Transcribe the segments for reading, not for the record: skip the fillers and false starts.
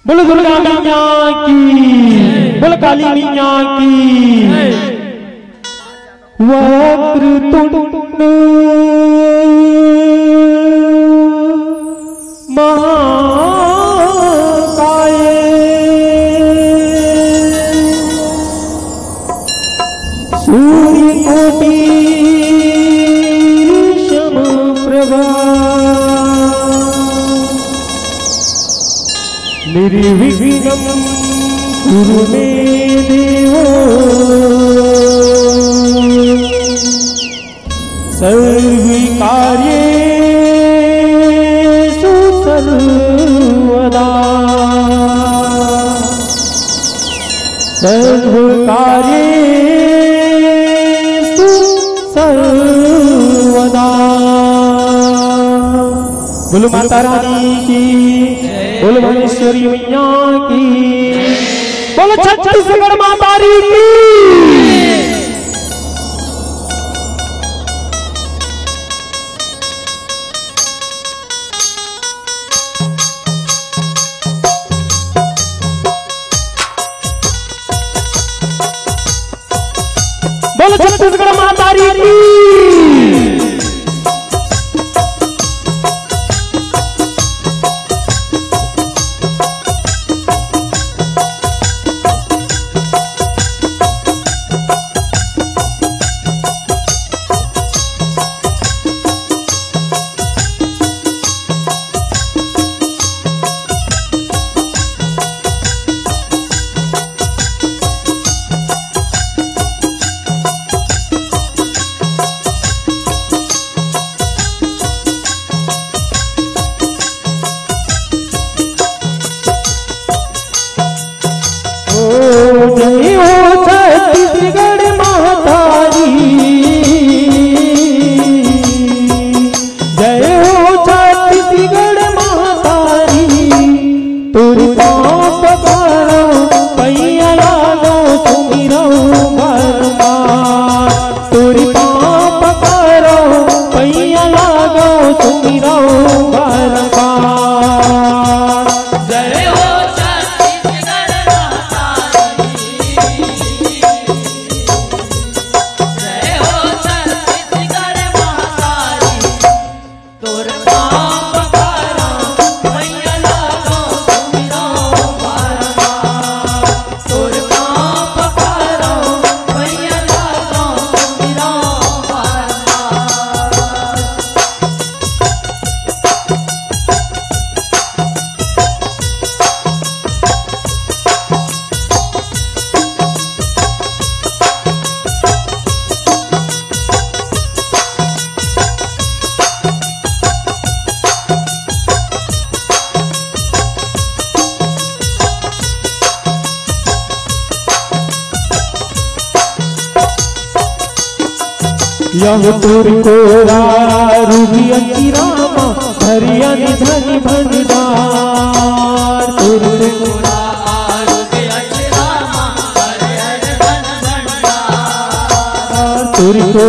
बोल दुर्गा मैया की, बोल काली मैया की। वक्रतुंड महाकाय सूर्यकोटि समप्रभा निर्विघ्नं कुरु मे देवो सर्वकार्येषु सर्वदा सर्वकार्येषु सर्वदा। बोलो माता रानी की, बोलो भुवनेश्वरी मैया की, बोलो छत्तीसगढ़ माता की। बोलो छत्तीसगढ़ माता की। यह तुरको रूही अंची रामा धरिया निधन भंडार तुरको तुरको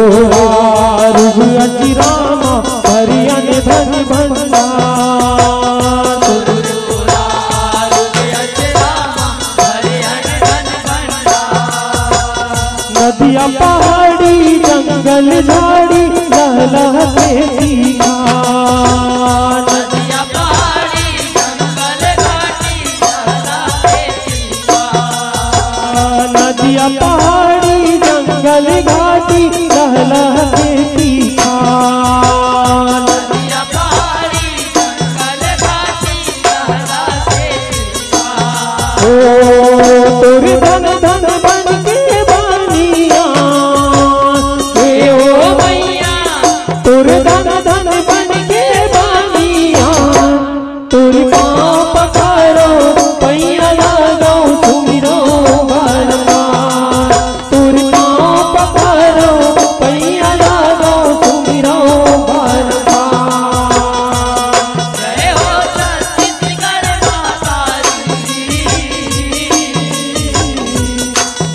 रूही अंची रामा धरिया निधन भंडार नदिया पहाड़ी जंगल झाड़ी लहलहते तीखार नदिया पहाड़ी जंगल घाटी लहलहते तीखार नदिया पहाड़ी जंगल घाटी लहलहते तीखार नदिया पहाड़ी जंगल घाटी लहलहते तीखार ओ तोर धन धन बन के बानिया हे ओ मैया तोर धन धन बन के बानिया तोर पाँव पखारो पैया लागो सुमिरो भगवान तोर पाँव पखारो पैया लागो सुमिरो भगवान जय हो छत्तीसगढ़ माता री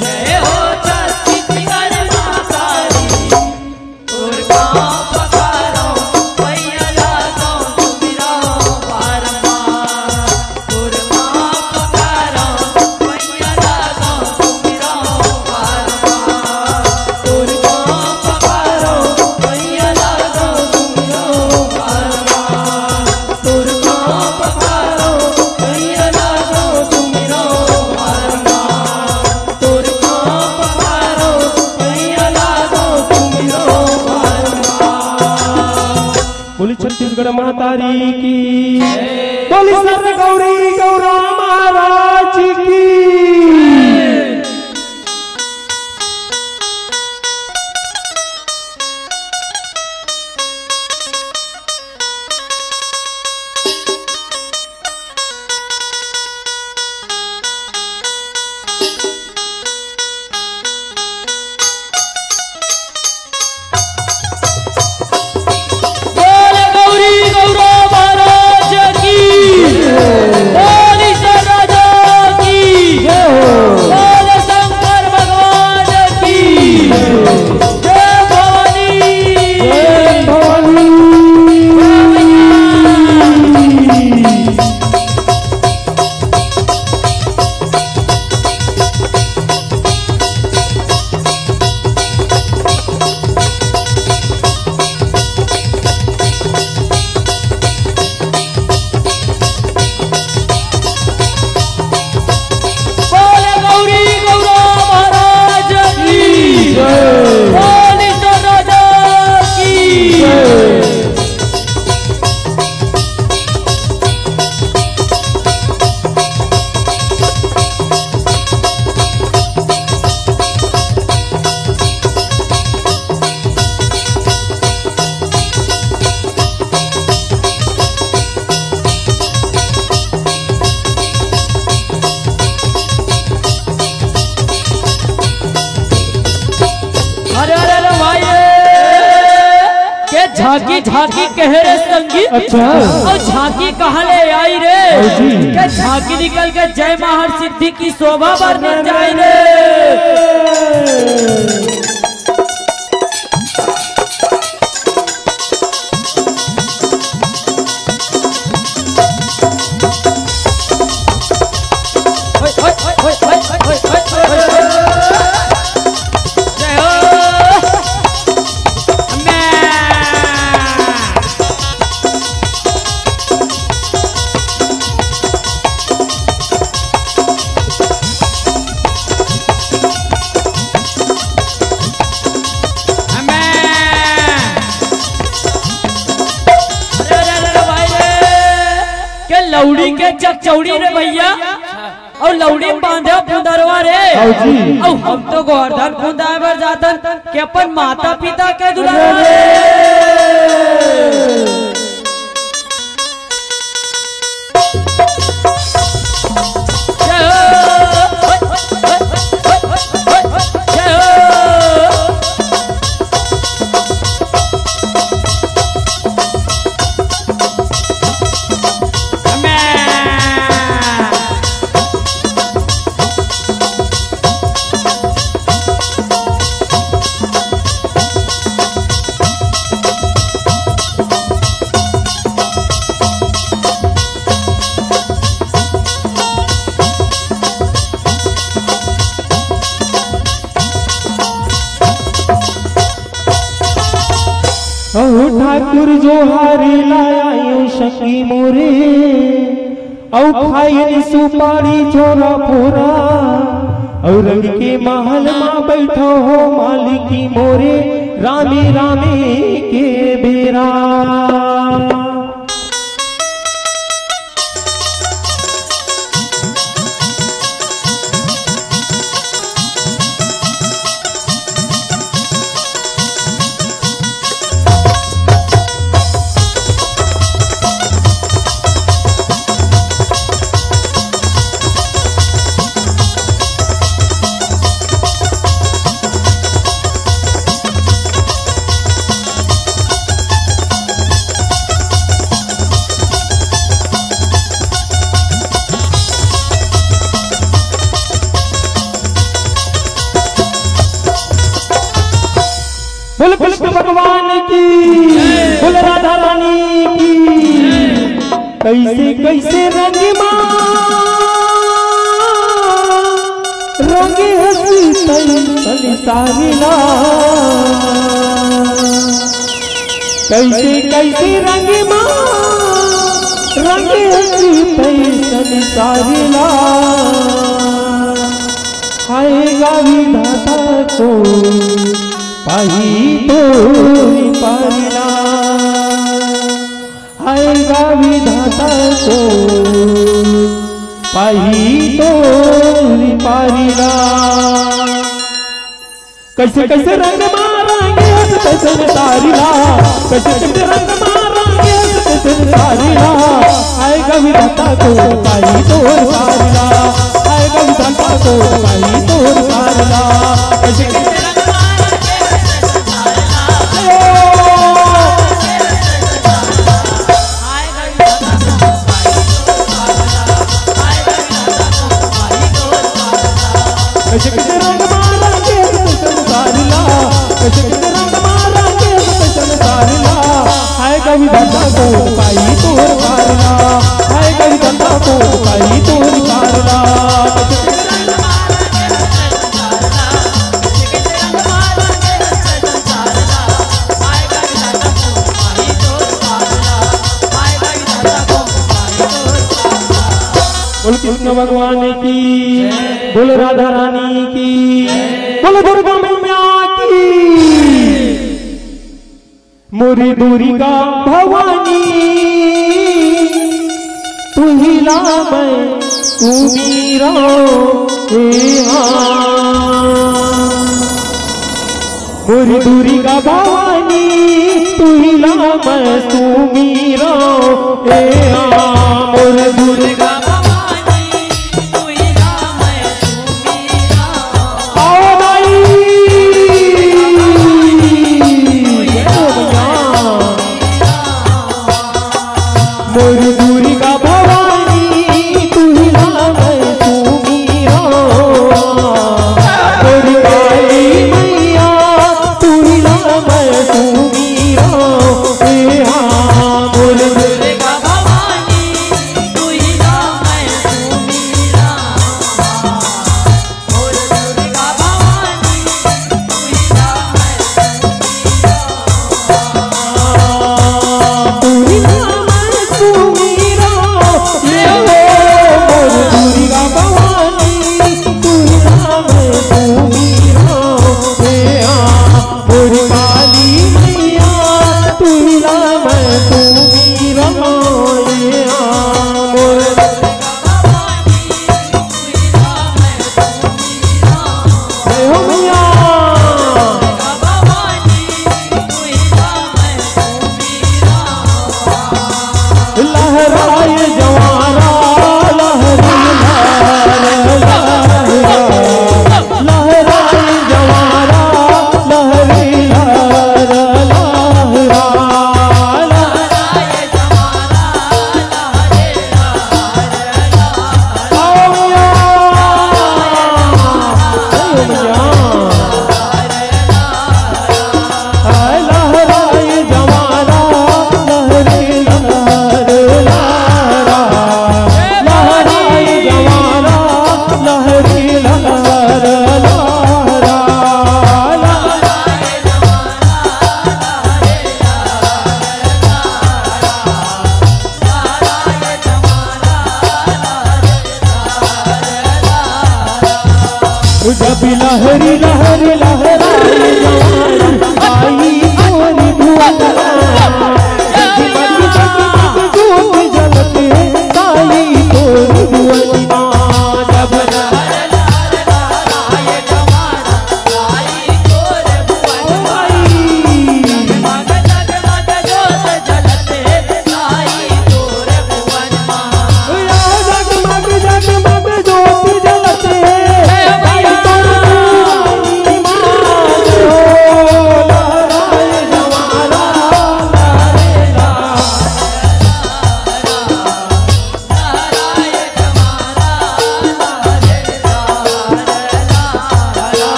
जय हो छत्तीसगढ़ माता री तोर पाँव पखारो पैया लागो सुमिरो बारंबार तोर पाँव पखारो पैया लागो सुमिरो बारंबार तोर पाँव पखारो पैया लागो सुमिरो बारंबार तोर पाँव पखारो पैया लागो सुमिरो बारंबार तोर पाँव पखारो पैया लागो सुमिरो बारंबार बोली छत्तीसगढ़ मातारी की बोली सर गौरी गौरा महाराज की बोल गौरी गौरा महाराज की बोल ईश्वर राजा की बोल शंकर भगवान की जय भवानी भवानी बोल गौरी गौरा महाराज की बोल ईश्वर राजा की अरे अरे अरे भाई के झांकी झांकी कह रे संगीत अच्छा। और झांकी कहाँ ले आई रे जी। के झांकी निकल के जय महार सिद्धि की शोभा बढ़ने जाए रे जय हो मैं लौड़ी के चकचौड़ी रे भैया और लौड़ी बांधे फुंदरवा रे और हम तो गोवर्धन फुंदाए बर जातन के अपन माता पिता के दुलारे ठाकुर जो हारे लाया शकी मोरे औ खाइन सुपारी छोरा फोरा और रंग के महल में बैठो हो मालिकी मोरे रामे रामे के बेरा। बोल कृष्ण भगवान की, बोल राधा रानी की। कैसे कैसे रंगे माँ रंगे हंसी तन सारिला। कैसे कैसे रंगे माँ रंगे हंसी तन सारिला। आएगा विधाता को पाही तो पारिला। आएगा विधाता को पाही तो पारिला। कैसे कैसे रंग मारेंगे कैसे तारिला। कैसे कैसे रंग मारेंगे कैसे तारिला। आएगा विधाता को पाही तो पारिला। आएगा विधाता को पाही तो पारिला। कैसे कैसे कैसे कैसे रंग मारेंगे कैसे तारिला। कैसे कैसे रंग मारेंगे कैसे तारिला। आएगा विधाता को पाई तोर पारिला। आएगा विधाता को पाई तोर पारिला। बोल कृष्ण भगवान की, बोल राधा रानी की, बोल दुर्गा मैया की। मोरी दुर्गा भवानी तू ही लाम तू मीरा मोरी दुर्गा भवानी तू ही लाम तू मीरा मोर दुर्गा जब लहरी लहरी लहराए जवाना आई तोरी भुवनवा जगमग जगमग जोत जलते आई तोरी भुवनवा जब लहर लहर लहराए जवाना आई तोरी भुवनवा जगमग जगमग जोत जलते आई तोरी भुवनवा जगमग जगमग जोत जलते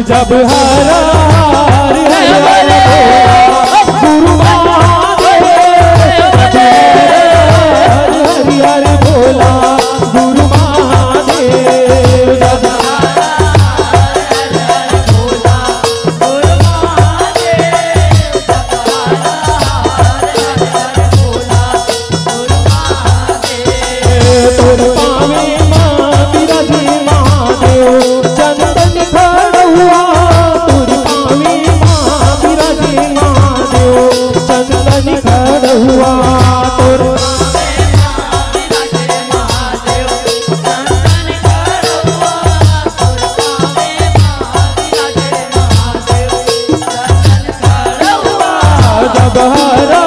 जब हरा गुरु हरिहर भोला गुरु महादेव जब तोर पावे माँ बिराजी महादेव चंदन खड़ुआ तोर पावे माँ बिराजी महादेव चंदन खड़ुआ तोर जब हरा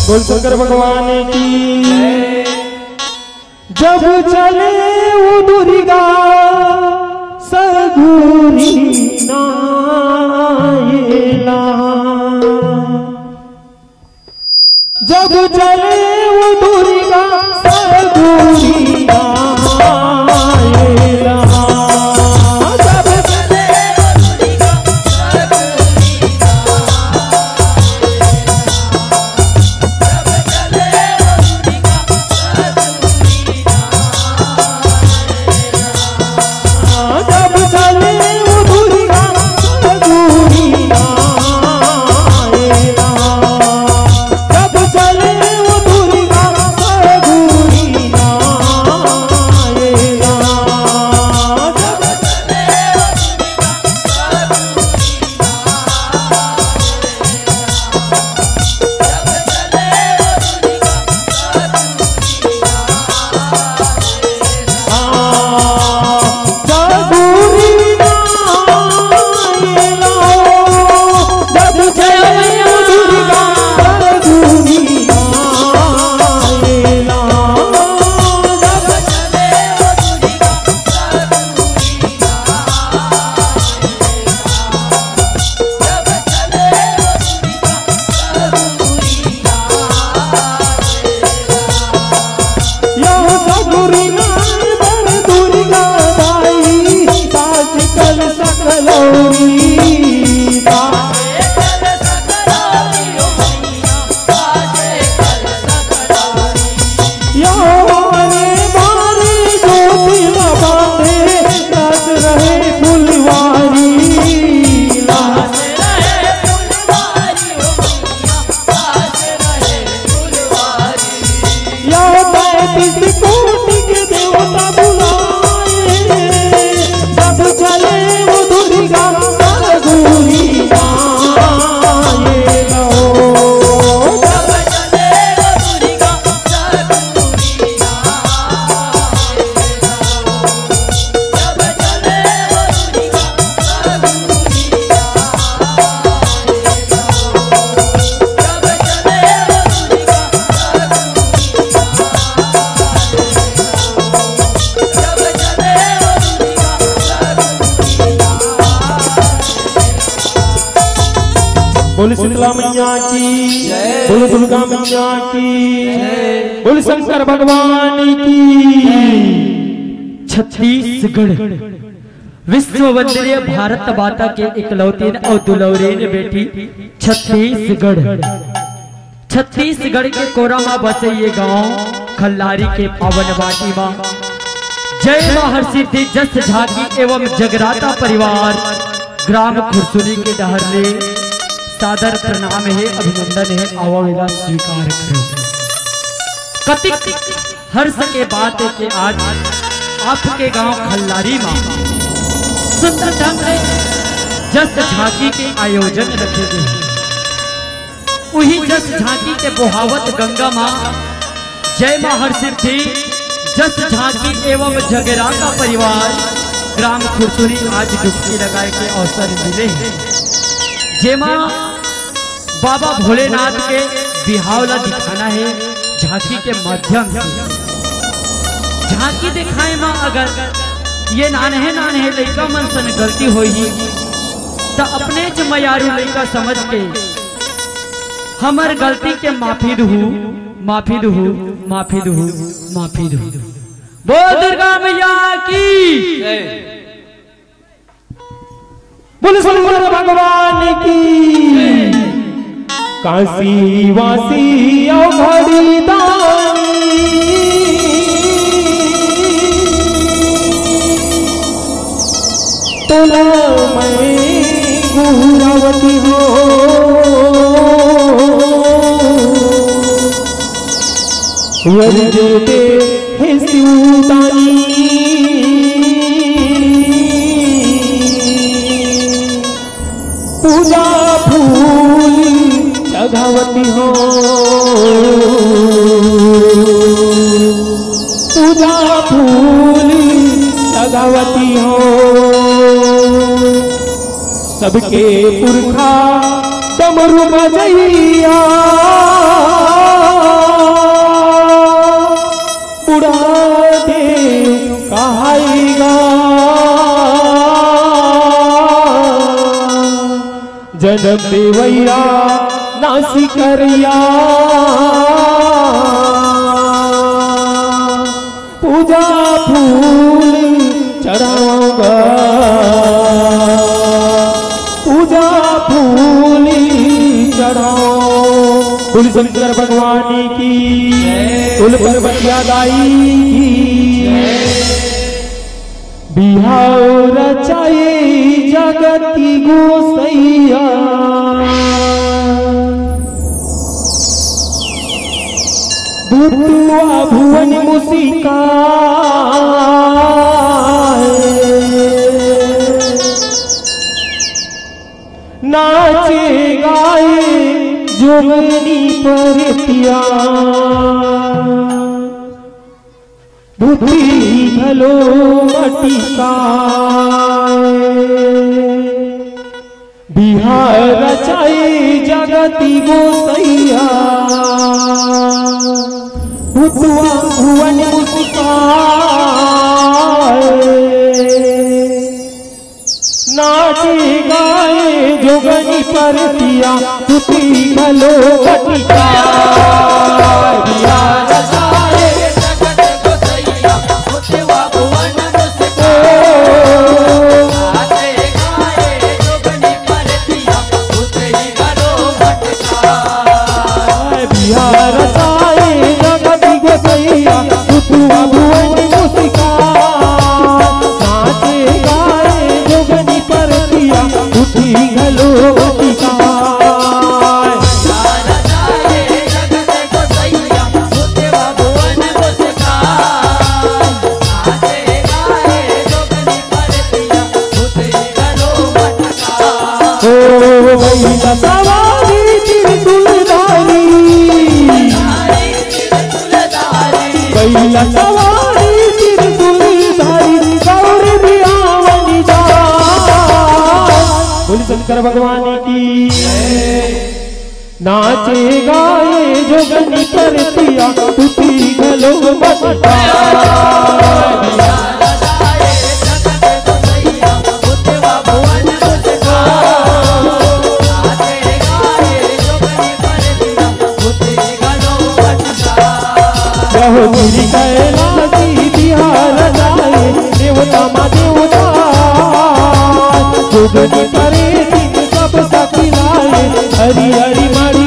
बोल शंकर भगवान की। जब चले वो दुर्गा सगुरी नायला, जब चले वो दुर्गा सगुरी नायला, जब चले वो दुर्गा सगुरी मैया की, बोल शंकर भगवान की। छत्तीसगढ़ विश्व वंदनीय भारत माता के इकलौती और दुलौरीन बेटी छत्तीसगढ़। छत्तीसगढ़ के कोरामा बसे ये गांव खल्लारी के पावन वाटी मां जय महर्षि जस झाकी एवं जगराता परिवार ग्राम खुरसुनी के डहरले सादर प्रणाम है, अभिनंदन है, आवावेला स्वीकार करो। कतिक हर्ष के बात है कि आज आपके गांव खल्लारी मां सुंदर ढंग से जस झांकी के आयोजन रखे गए हैं। वही जस झांकी के बोहावत गंगा मां जय महर्षि जस झांकी एवं जगराता परिवार ग्राम खुरसुनी आज डुबकी लगाए के अवसर मिले हैं। जेमा बाबा भोलेनाथ के बिहावला दिखाना है झांकी के माध्यम से। झांकी दिखाए मां अगर ये नाने लड़का मन सन गलती होई तो अपने च मयारू लड़का समझ के हमर गलती के माफी दहू माफी दहू माफी दहू माफी दहू। बोल दुर्गा मैया की, बोल शंकर भगवान की। काशी वासी अवघड़ी दानी, तोला मैं गुरावती हो, वरदेते हे शिवदानी। पूजा फूल चढ़ावती हो, पूजा फूल चढ़ावती हो। सबके पुरखा डमरू बजैया, बुढ़ा देव कहाएगा। जन्म देवैया नासी करिया, पूजा फूल चढ़ाऊंगा, पूजा फूल चढ़ाओ। कुल शंकर भगवान की, कुल पर्वतिया दाई की। बिहाव रचाए जगती गोसैया, भूतुआ भुवन मुसिका। नाचे गाए जोगनी परतिया, बुद्धि भलो मटिका। बिहार रचाए जगती गोसैया, भूतुआ भुवन मुस्काए। नाचे गाए जोगनी परतिया, बुद्धि भलो मटिका। बिहार रचाए जगत गोसैया, भूतुआ भुवन मुस्काए। बिहार रचाए जगती गोसैया, भूतुआ भुवन मुस्काए। नाचे गाए जोगनी परतिया, बुद्धि भलो मटिका। बैला सवारी त्रिशूलधारी, बैला सवारी त्रिशूलधारी, गौरी बिहावनी जाए। बोल शंकर भगवान की। नाचे गाए जोगनी परतिया, बुद्धि भलो मटिका। गिरी कैलासी बिहार जाए देवता माँ देवता जोगनी करे दिन सब सखी लाए हरी हरी मारी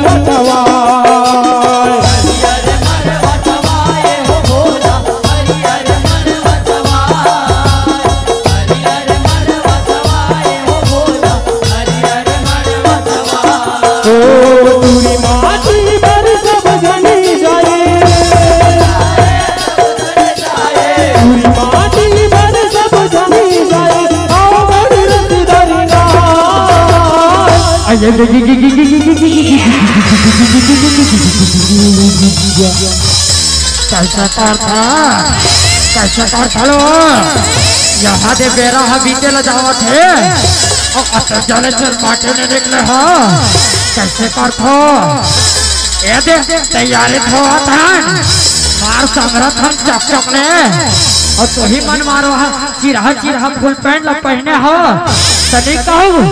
कैसा चलो यहाँ दे बेरा बीते ल जावत है और अतर जाने चल माटे ने निकले हो कैसे कर थो ये दे तैयारी थो थान मार संग्रह हम चप चप ले और तो ही मन मारो है चिरहा फुल पैंट ल पहने हो तनी कहू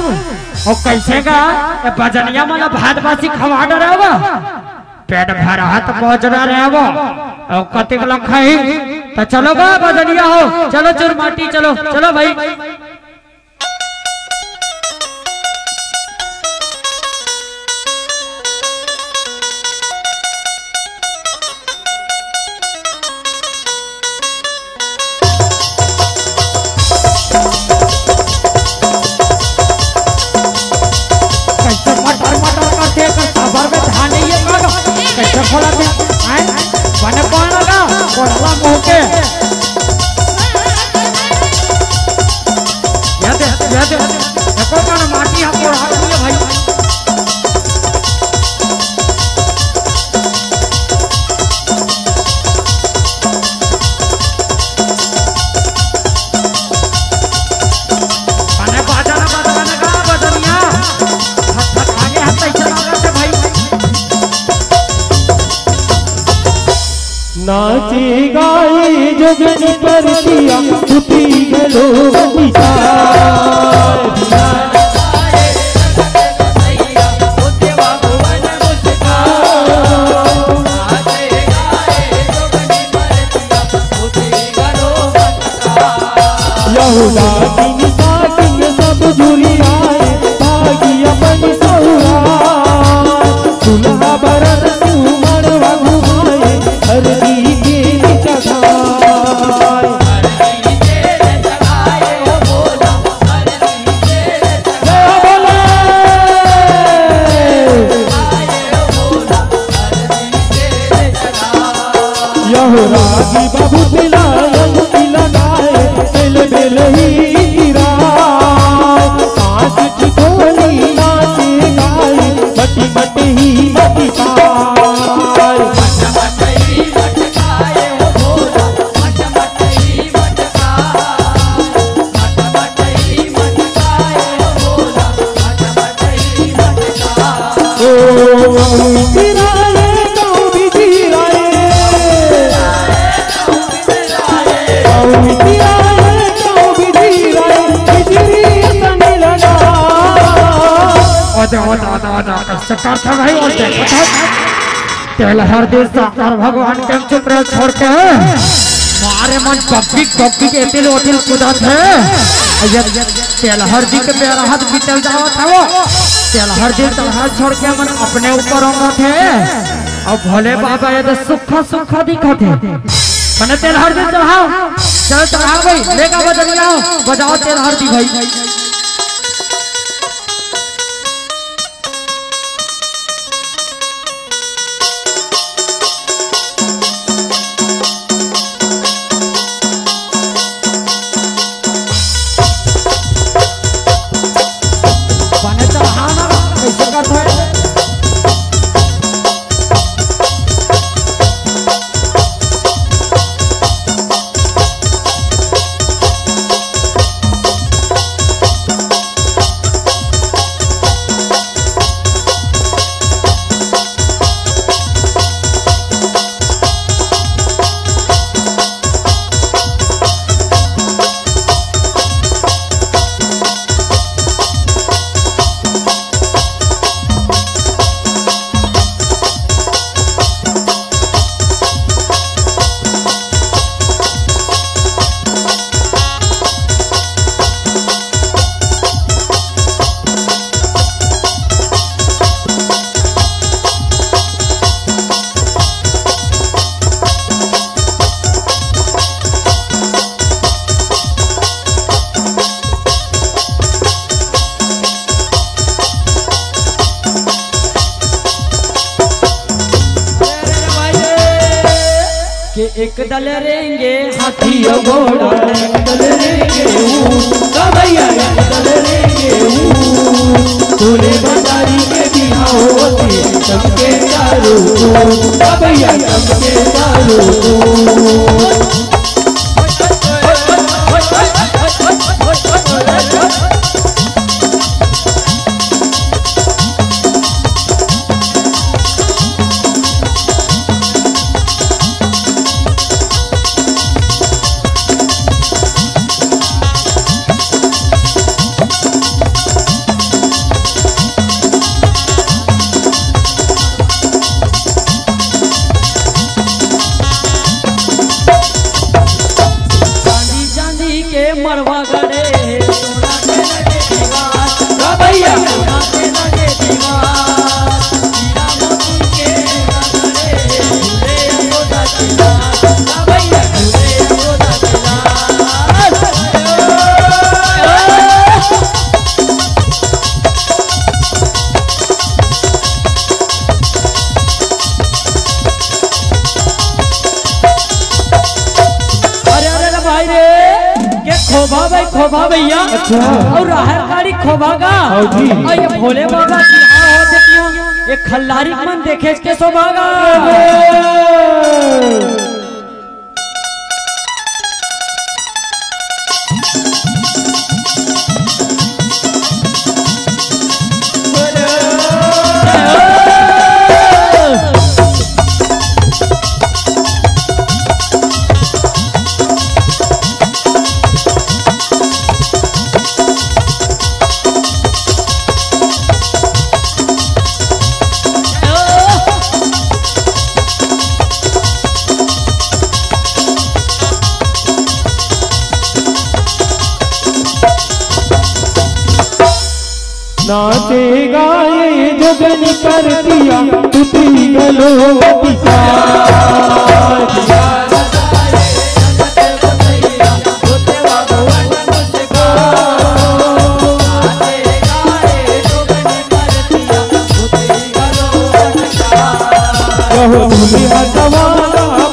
और कैसे का ये बजनिया माला भात बासी खवा डरेवा पेट भरा है तो पहुंचना रहेगा और कतिक लंग खाई तो चलो बा बजनिया हो चलो चुरमाटी चलो चलो भाई खोला थे बने कौन लगा कोला मुंह के याद देखो कौन माटी हम कोड़ा है भाई बने बाजा का बजनिया हट आगे हाथ ऐसे लगा से भाई नाचे गाए जोगनी पर दिया उठी गलो यहूदा दिन साकिन सब झूली आए भागी अपन सौरा दुल्हा बरन सुमर घुमाए हरदी रागी बाबू दिलायन लगाए बेल बेल ही गिराए सांस की गोली नाचे गाए बटी बटी ही बटी पाए सरकार था भाई और तेल हर दिन सरकार भगवान के चुप रहे छोड़ के मारे मन पब्लिक एतिल ओतिल कुदा थे तेल हर दिन के मेरा हाथ बीतल जावा था वो तेल हर दिन तलहार छोड़ के मन अपने ऊपर होगा थे और भोले बाबा ये सुखा दिखा थे मैंने तेल हर दिन चढ़ाओ चलो चढ़ाओ भाई लेगा बजनिया बजाओ तेल हर दी भाई कि एक दल रेंगे हाथी हाथी और घोड़ा एक दल रेंगे भैया एक दल रेंगे दूल्हे भंडारी के बिहार होती सबके चारों भैया सबके चारों मरवा गड़े सोना के लगे दीवार भैया सोना के लगे दीवार हीरा मोती के लगे झूले यशोदा के लाल भैया झूले यशोदा के लाल। अरे भाई रे खोबा भाई खोबा भैया। अच्छा और राहर गाड़ी खोबा का जी। और ये भोले बाबा की हाँ हो देखियो ये खल्लारी मन देखे के शोभागा नाचे गाए जोगन कर दिया टूटी गलो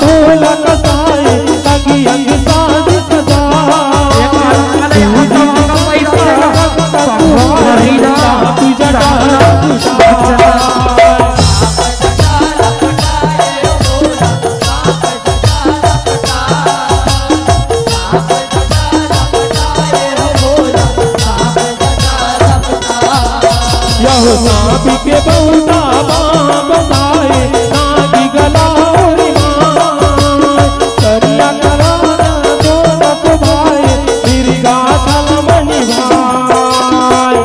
भोला कसाए ताकि अंग साज सजा सांप के बहुता बताए नागी गला करिया करा दो भाई फिर गाछा मनी भाई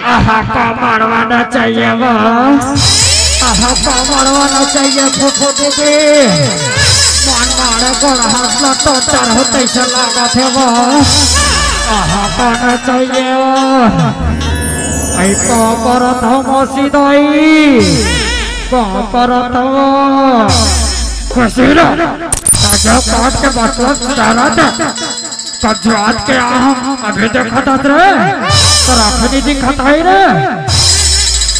मरवाना चाहिए वो मरवाना चाहिए फुफो दीदी मन मारे गोड़ा हंसला तो डर होते से लगा थे वो पाना चाहिए आई को करत हो मौसी दाई को करत हो खुशी लो ताजा काट के बसला सुधारा था कज्जात के अभी देखा था रे तो राखनी दिखाता ही रे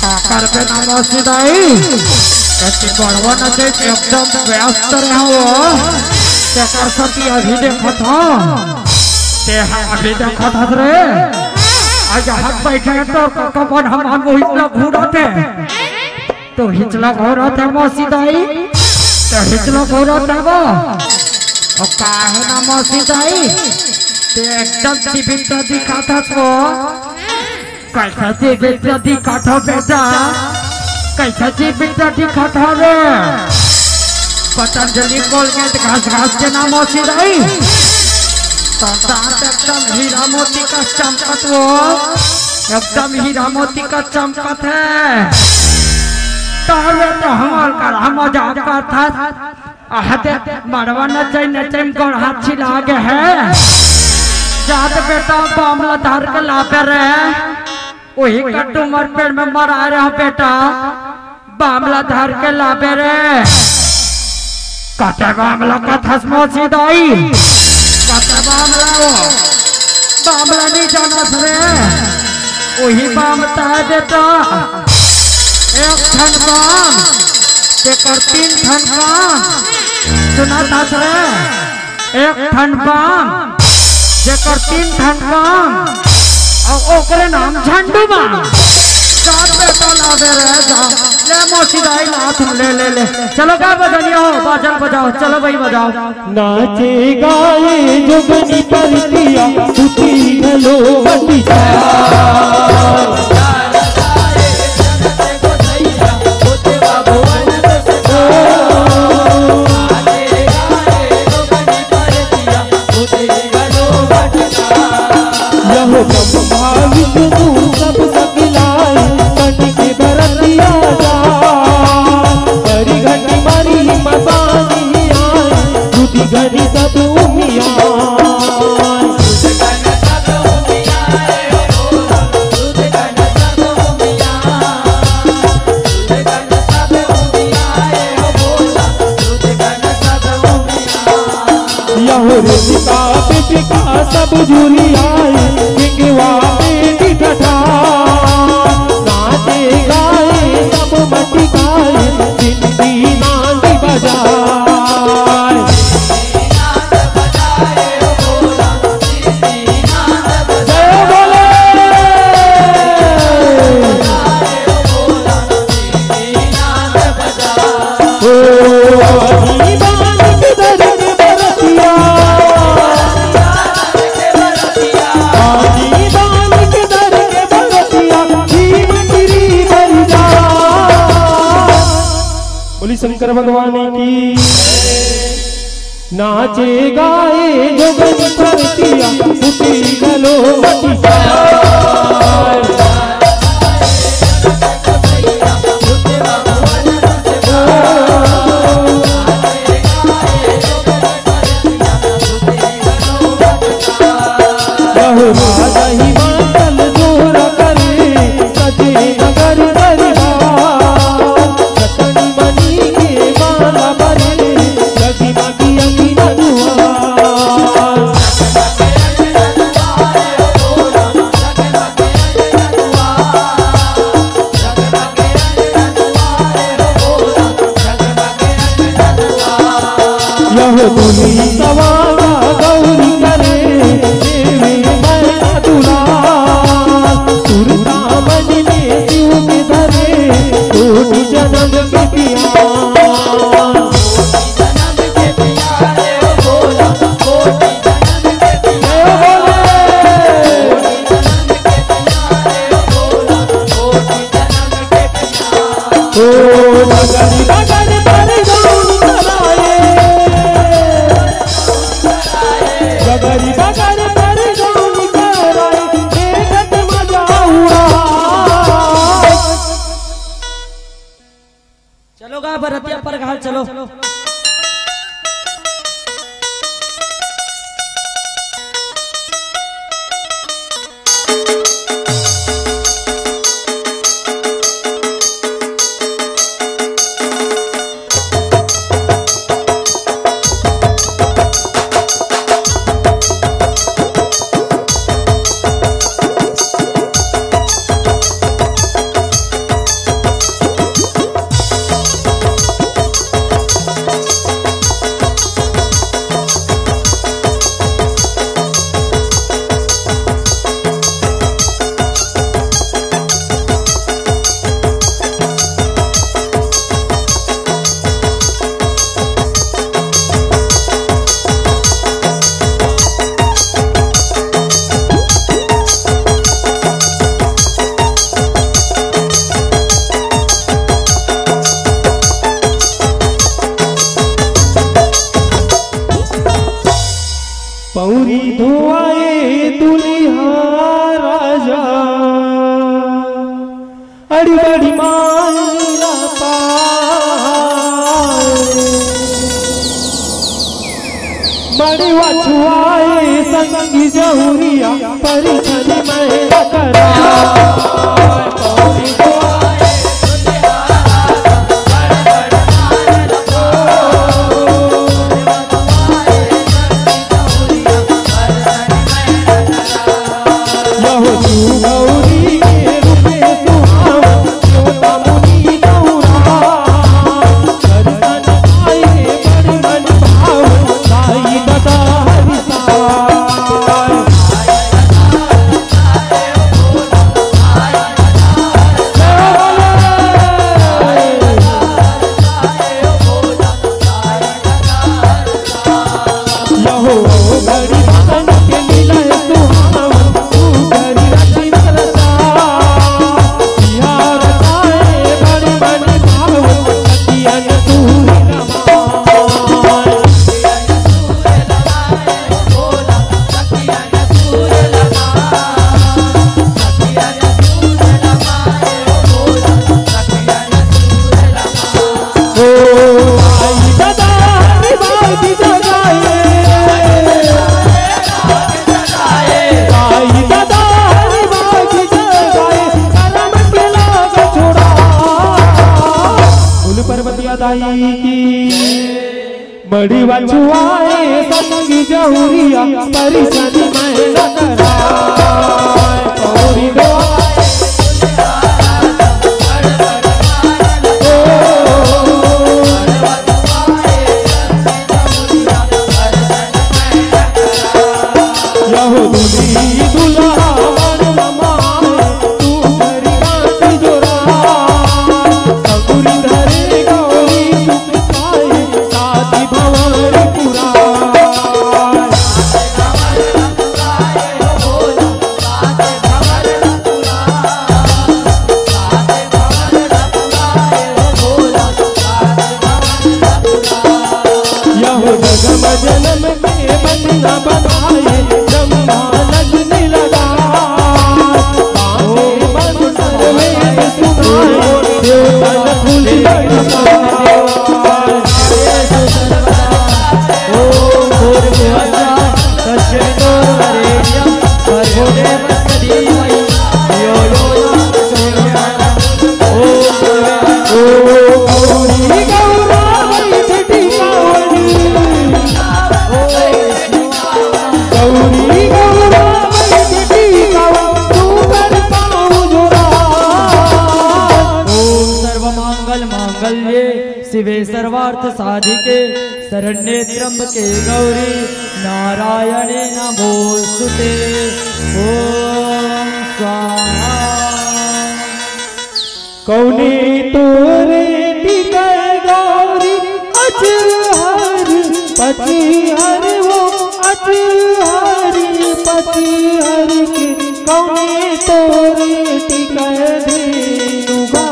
आकर पे नाम सीधाई ऐसी बड़वा न देख एकदम व्यस्त रहा वो क्या कर सकती अभी देखा था ते अभी देखा था रे आज हाथ बैठे तो कपन हम हिचला घूरते तो हिचला घूरते मौसीदाई तो हिचला घूरते वो और काहे ना मौसीदाई ते एकदम जीवित दिखाता तो कैसा जीवित दिखाता बेटा कैसा जीवित दिखाता रे पतंजलि कोलगेट घास घास के नाम मौसीदाई तो दांत एकदम हीरा मोती का चमकत वो एकदम हीरा मोती का चमकत है तो हमार का मजाक करता आहते मरवा नचाई नचाई गोड़ हाथ छिला के है जात बेटा बामला धार के लापे रहे वही कट्टू मर पेड़ में मरा रहा बेटा बामला धार के लापे रहे काटे बामला का थसमो सीधाई काटे बामला नहीं जाना सरे वही बामता है बेटा एक ठन बाम तेकर 3 ठन बाम सुना था सरे एक ठन बाम जेकर 3 ठन बाम और ओकरे नाम झंडू बाम चार बेटा लावे रहे जा ले मोसीदाई नाथ ले ले ले चलो गा बजानिया हो बाजन बजाओ चलो भाई बजाओ नाचे गाए जोगनी परतिया सुती गलो बटिया सब सकलाए कटी के बरतिया जा बड़ी घटी मारी मसानी आए दूधी घनी सब उमिया पिका सब झूली आए गिंगवा बेटी ठठा नाचे गाए सब मटी गाए जिंदी नांदी बजाए जय बोले शंकर भगवान की नाचे गाए जोगनी परतिया सुती गलो बटिया सवारा गौरी करे देवी मैना दुला सुरता मन में शिव के धरे कोटि जन्म के पिया चलो गा बरतिया पर घाल चलो पौरी धोआए दुल्हा राजा अड़ी बड़ी माला पाए मड़वा छुआए संगी जहुरिया परिछन में करा बड़ी बचुआए संगी जहुरिया परिछन में करा पौरी जन्म के बंदा बनाए ब्रह्मा लगने लगा शिवे सर्वार्थ साधिके शरण्ये त्र्यंबके गौरी नारायणे नमोस्तुते। ओम स्वाहा। कौने तोरे टिके गौरी अचहर पतिहर वो अचहर पतिहर के कौने तोरे टिके धेनुगा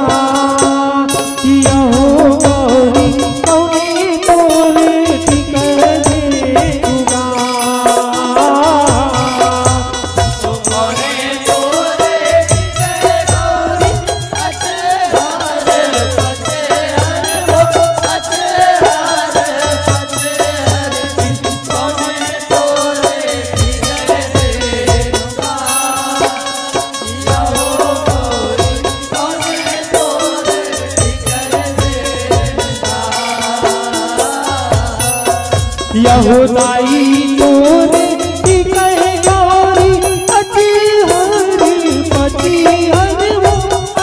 यहूदाई तोरे टिके गौरी अचहरी पतिहर वो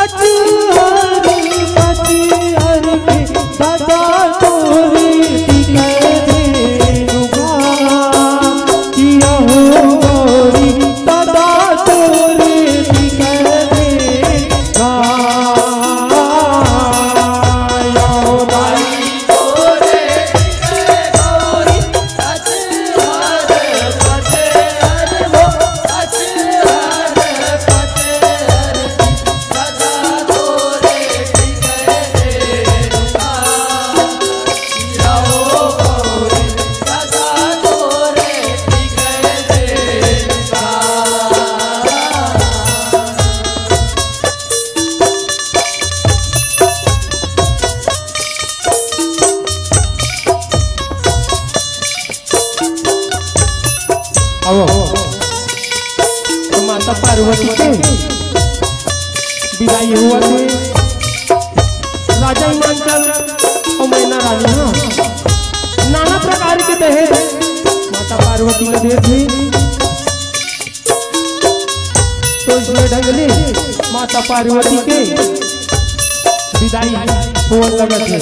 अचहरी पतिहर के सदा तोरे टिके धेनुगा यहो गौरी सदा तोरे टिके धेनुगा। यहूदाई तोरे टिके गौरी अचहर आओ तो माता पार्वती के विदाई हुआ थे राजा हिमांचल और मैना रानी। हाँ नाना प्रकार के दहेज माता पार्वती ने दे थे, तो इसमें ढंगली माता पार्वती के विदाई होने लगा थे।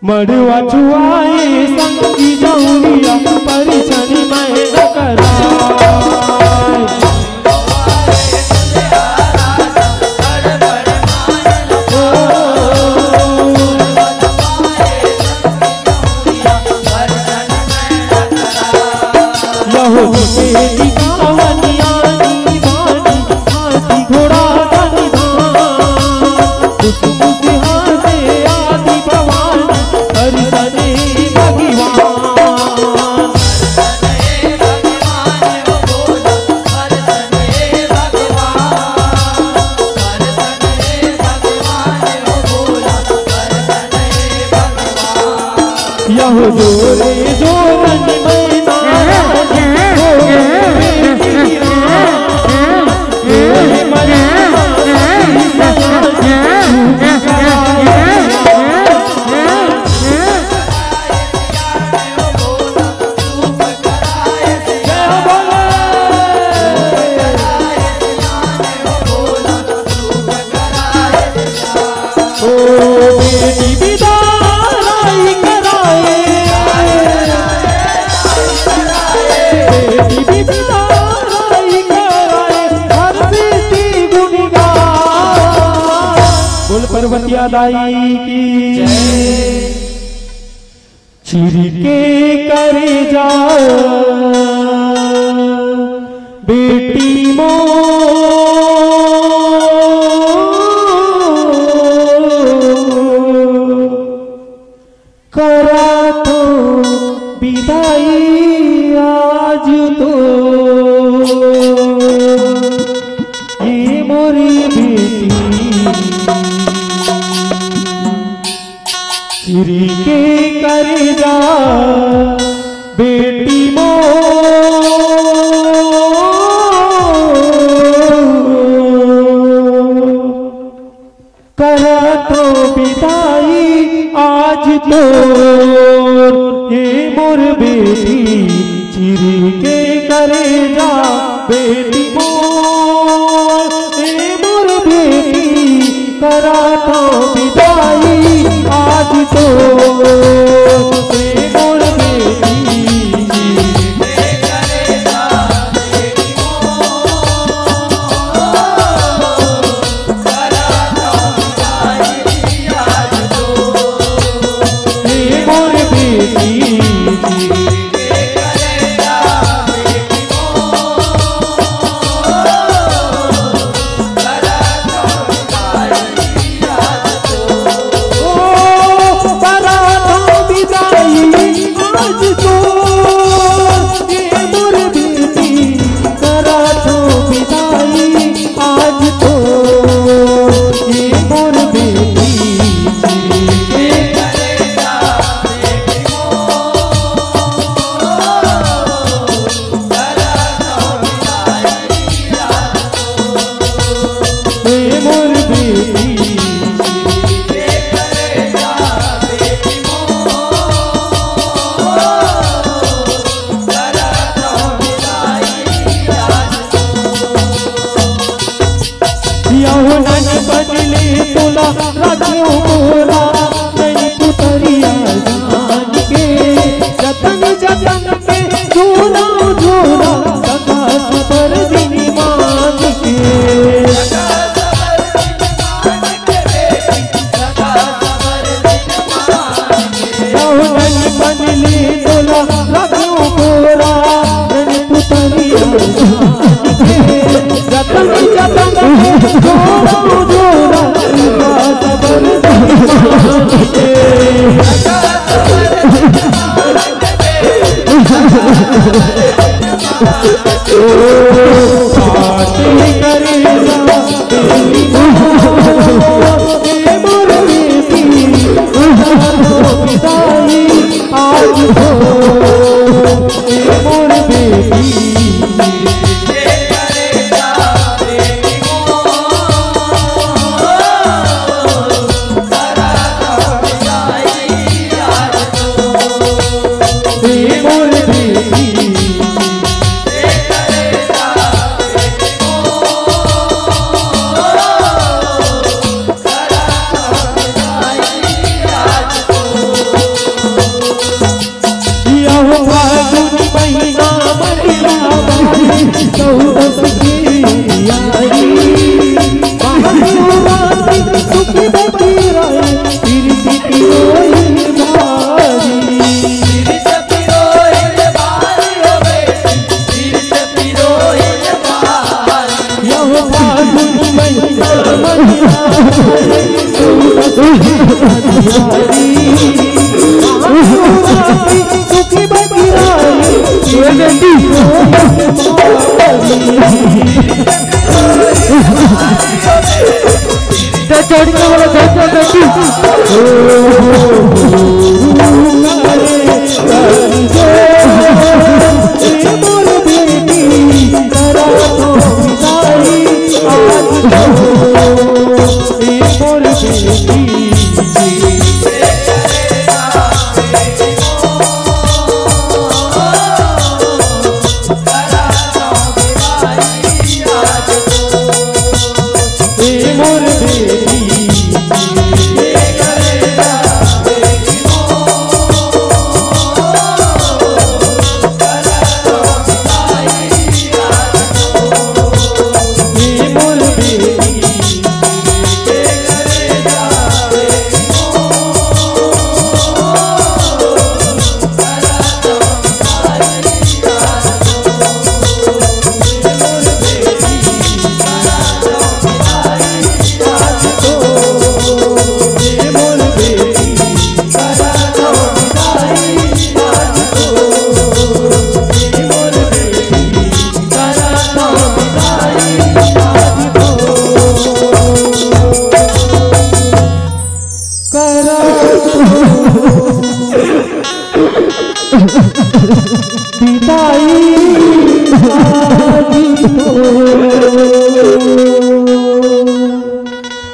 मड़ुआ छुआए संग की जाऊंगिया परिछनी मैं न कराए। यहो बेटी कावनिया दीवानी हाथी घोड़ा दानी धान कुसुम सिंहासे आदि भवानी हरिसने भगवान। यहो जोरे जोरन मैना पर्वतिया दाई की चिरी के करे जा बेटी मो करा तो विदाई आज तो ये मोरी बेटी चिरी के करे जा बेटी मो करा तो विदाई आज तो ये मोर बेटी चिरी के करे जा बेटी मो ये मोर बेटी करा तो विदाई आज तो मोर बेटी मोर बेटी सुखी बगियारी जोड़ी के बोलो बेटी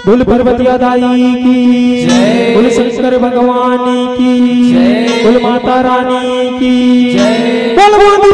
बोल पर्वतिया दाई की जय, बोल शंकर भगवान की जय, बोल माता रानी की जय, बोल